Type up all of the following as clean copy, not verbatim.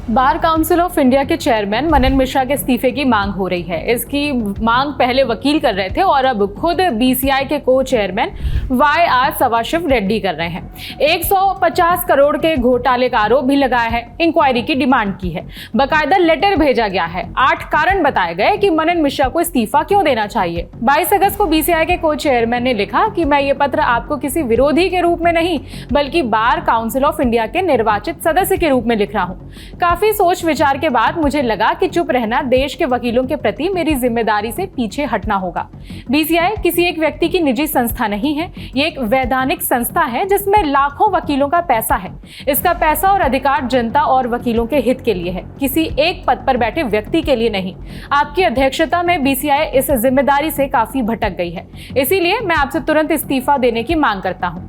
Bar council of India के chairman मनन मिश्रा के इस्तीफे की मांग हो रही है। इसकी मांग पहले वकील कर रहे थे और अब खुद बीसीआई के को चेयरमैन वाई सदाशिव रेड्डी कर रहे हैं। 150 करोड़ के घोटाले का आरोप भी लगाया है, इंक्वायरी की डिमांड की है, बकायदा लेटर भेजा गया है। 8 कारण बताए गए कि मनन मिश्रा को इस्तीफा क्यों देना चाहिए। 22 अगस्त को बीसीआई के को चेयरमैन ने लिखा कि मैं ये पत्र आपको किसी विरोधी के रूप में नहीं बल्कि बार काउंसिल ऑफ इंडिया के निर्वाचित सदस्य के रूप में लिख रहा हूँ। काफी सोच विचार के बाद मुझे लगा कि चुप रहना देश के वकीलों के प्रति मेरी जिम्मेदारी से पीछे हटना होगा। बीसीआई किसी एक व्यक्ति की निजी संस्था नहीं है, ये एक वैधानिक संस्था है जिसमें लाखों वकीलों का पैसा है। इसका पैसा और अधिकार जनता और वकीलों के हित के लिए है, किसी एक पद पर बैठे व्यक्ति के लिए नहीं। आपकी अध्यक्षता में बीसीआई इस जिम्मेदारी से काफी भटक गई है, इसीलिए मैं आपसे तुरंत इस्तीफा देने की मांग करता हूं।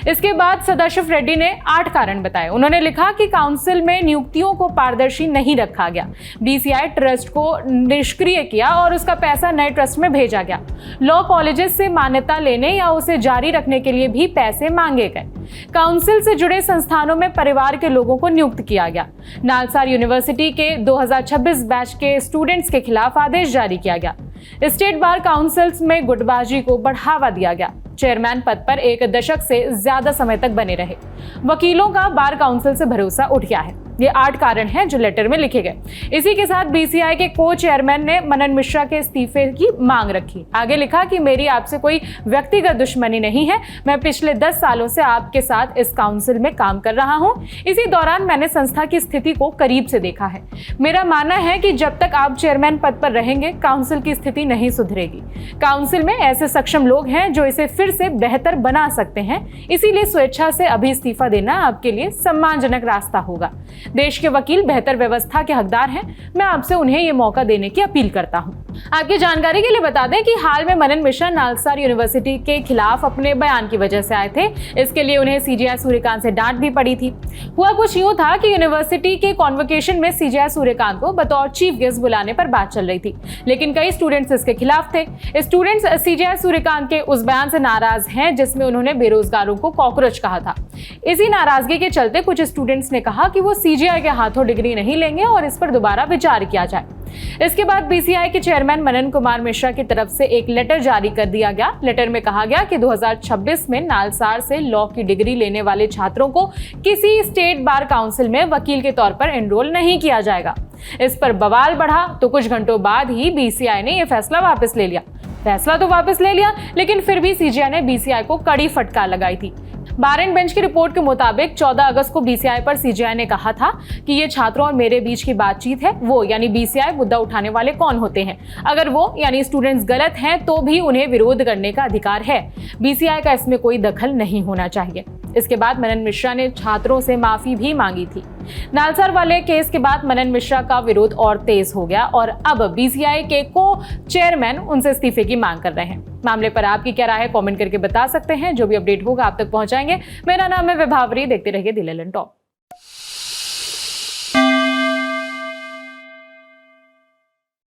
इसके बाद सदाशिव रेड्डी ने 8 कारण बताए। उन्होंने लिखा कि काउंसिल में नियुक्तियों को पारदर्शी नहीं रखा गया, बीसीआई ट्रस्ट को निष्क्रिय किया और उसका पैसा नए ट्रस्ट में भेजा गया। लॉ कॉलेजेस से मान्यता लेने या उसे जारी रखने के लिए भी पैसे मांगे गए। काउंसिल से जुड़े संस्थानों में परिवार के लोगों को नियुक्त किया गया। नालसार यूनिवर्सिटी के 2026 बैच के स्टूडेंट्स के खिलाफ आदेश जारी किया गया। स्टेट बार काउंसिल्स में गुटबाजी को बढ़ावा दिया गया। चेयरमैन पद पर 1 दशक से ज्यादा समय तक बने रहे। वकीलों का बार काउंसिल से भरोसा उठ गया है। ये 8 कारण हैं जो लेटर में लिखे गए। इसी के साथ बीसीआई के को चेयरमैन ने मनन मिश्रा के इस्तीफे की मांग रखी। आगे लिखा कि मेरी आपसे कोई व्यक्तिगत दुश्मनी नहीं है, मैं पिछले 10 सालों से आपके साथ इस काउंसिल में काम कर रहा हूं। इसी दौरान मैंने संस्था की स्थिति को करीब से देखा है। मेरा मानना है कि जब तक आप चेयरमैन पद पर रहेंगे काउंसिल की स्थिति नहीं सुधरेगी। काउंसिल में ऐसे सक्षम लोग हैं जो इसे फिर से बेहतर बना सकते हैं, इसीलिए स्वेच्छा से अभी इस्तीफा देना आपके लिए सम्मानजनक रास्ता होगा। देश के वकील बेहतर व्यवस्था के हकदार हैं, मैं आपसे उन्हें ये मौका देने की अपील करता हूं। आपकी जानकारी के लिए बता दें कि हाल में मनन मिश्रा नालसार यूनिवर्सिटी के खिलाफ अपने बयान की वजह से आए थे। इसके लिए उन्हें सीजेआई सूर्यकांत से डांट भी पड़ी थी। हुआ कुछ यूं था कि यूनिवर्सिटी के कॉन्वोकेशन में सीजेआई सूर्यकांत को बतौर चीफ गेस्ट बुलाने पर बात चल रही थी, लेकिन कई स्टूडेंट्स इसके खिलाफ थे। स्टूडेंट्स सीजेआई सूर्यकांत के उस बयान से नाराज हैं जिसमें उन्होंने बेरोजगारों को कॉकरोच कहा था। इसी नाराजगी के चलते कुछ स्टूडेंट्स ने कहा कि वो सीजेआई के हाथों डिग्री नहीं लेंगे और इस पर दोबारा विचार किया जाए। इसके बाद बीसीआई के चेयरमैन मनन कुमार मिश्रा की तरफ से एक लेटर जारी कर दिया गया। लेटर में कहा गया कि 2026 में नालसार से लॉ की डिग्री लेने वाले छात्रों को किसी स्टेट बार काउंसिल में वकील के तौर पर एनरोल नहीं किया जाएगा। इस पर बवाल बढ़ा तो कुछ घंटों बाद ही बीसीआई ने यह फैसला वापस ले लिया। फैसला तो वापस ले लिया, लेकिन फिर भी सीजेआई ने बीसीआई को कड़ी फटकार लगाई थी। बार एंड बेंच की रिपोर्ट के मुताबिक 14 अगस्त को बीसीआई पर सीजेआई ने कहा था कि ये छात्रों और मेरे बीच की बातचीत है। वो यानी बीसीआई मुद्दा उठाने वाले कौन होते हैं? अगर वो यानी स्टूडेंट्स गलत हैं तो भी उन्हें विरोध करने का अधिकार है। बीसीआई का इसमें कोई दखल नहीं होना चाहिए। इसके बाद मनन मिश्रा ने छात्रों से माफी भी मांगी थी। नालसार वाले केस के बाद मनन मिश्रा का विरोध और तेज हो गया और अब बीसीआई के को चेयरमैन उनसे इस्तीफे की मांग कर रहे हैं। मामले पर आपकी क्या राय है? कमेंट करके बता सकते हैं। जो भी अपडेट होगा आप तक पहुंचाएंगे। मेरा नाम है विभावरी, देखते रहिए दी लेलन टॉप।